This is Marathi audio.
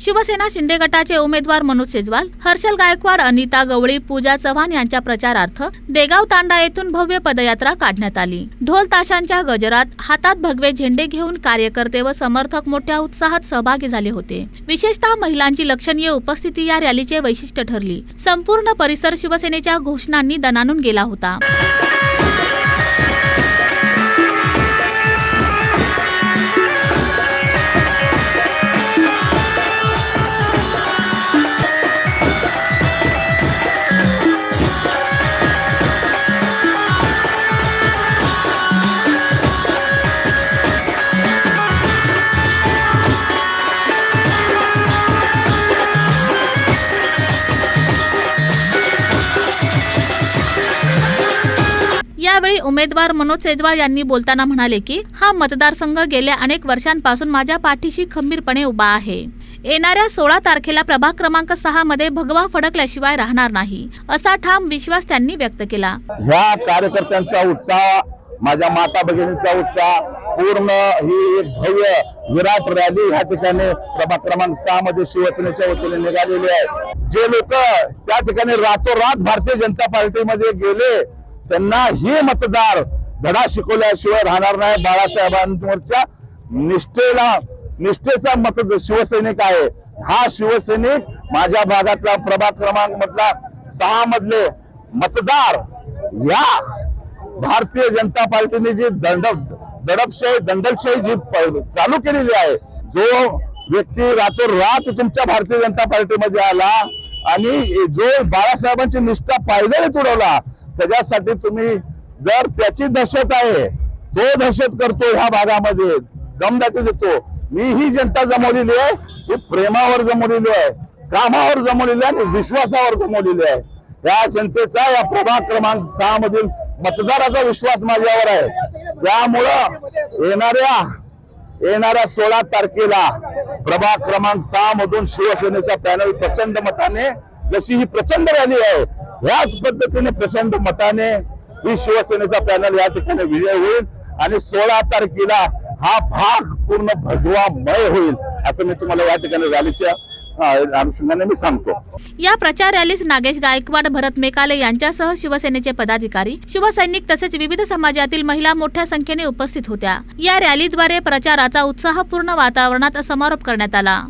शिवसेना शिंदे गटाचे उमेदवार मनोज सेजवाल, हर्षल गायकवाड, अनिता गवळी, पूजा चव्हाण यांच्या प्रचारार्थ देगाव तांडा येथून भव्य पदयात्रा काढण्यात आली। ढोल ताशांच्या गजरात, हातात भगवे झेंडे घेऊन कार्यकर्ते व समर्थक मोठ्या उत्साहात सहभागी झाले होते। विशेषतः महिलांची लक्षणीय उपस्थिती या रॅलीचे वैशिष्ट्य ठरली। संपूर्ण परिसर शिवसेनेच्या घोषणांनी दणाणून गेला होता। यावेळी उमेदवार मनोज सेजवाल यांनी बोलताना म्हणाले की हा मतदारसंघ गेल्या अनेक वर्षांपासून माझ्या पाठीशी खंबीरपणे उभा आहे। येणाऱ्या 16 तारखेला प्रभाग क्रमांक 6 मध्ये भगवा फडकल्याशिवाय राहणार नाही, असा ठाम विश्वास त्यांनी व्यक्त केला। ह्या कार्यकर्त्यांचा उत्साह, माझ्या माता भगिनींचा उत्साह, पूर्ण ही एक भव्य विराट रॅली ह्या ठिकाणी प्रभाग क्रमांक 6 मध्ये शिवसेनेच्या वतीने निघालेली आहे। जे लोक त्या ठिकाणी रातोरात भारतीय जनता पार्टीमध्ये गेले त्यांना हे मतदार धडा शिकवल्याशिवाय राहणार नाही। बाळासाहेबांवरच्या निष्ठेचा शिवसैनिक आहे। हा शिवसैनिक माझ्या भागातला प्रभाग क्रमांक मधला 6 मधले मतदार या भारतीय जनता पार्टीने जी दंडलशाही जी चालू केलेली आहे, जो व्यक्ती रातोरात तुमच्या भारतीय जनता पार्टीमध्ये आला आणि जो बाळासाहेबांची निष्ठा पायदळी तुडवला, त्याच्यासाठी तुम्ही जर त्याची दहशत आहे, तो दहशत करतो ह्या भागामध्ये, दमदाटी देतो। मी ही जनता जमवलेली आहे, ही प्रेमावर जमवलेली आहे, कामावर जमवलेली आहे आणि विश्वासावर जमवलेली आहे। या जनतेचा या प्रभाग क्रमांक 6 मधील मतदाराचा विश्वास माझ्यावर आहे। त्यामुळं येणाऱ्या 16 तारखेला प्रभाग क्रमांक 6 मधून शिवसेनेचा पॅनल प्रचंड मताने, जशी ही प्रचंड रॅली आहे याच पद्धतीने प्रचंड मताने ही शिवसेनेचा पॅनल या ठिकाणी विजय होईल आणि 16 तारखेला हा भाग पूर्ण भगवामय होईल, असं मी तुम्हाला या ठिकाणी रॅलीच्या अनुषंगाने मी सांगतो। या प्रचार रॅलीस नागेश गायकवाड, भरत मेकाले यांच्यासह शिवसेनेचे पदाधिकारी, शिवसैनिक तसेच विविध समाजातील महिला मोठ्या संख्येने उपस्थित होत्या। या रॅलीद्वारे प्रचाराचा उत्साहपूर्ण वातावरणात समारोप करण्यात आला।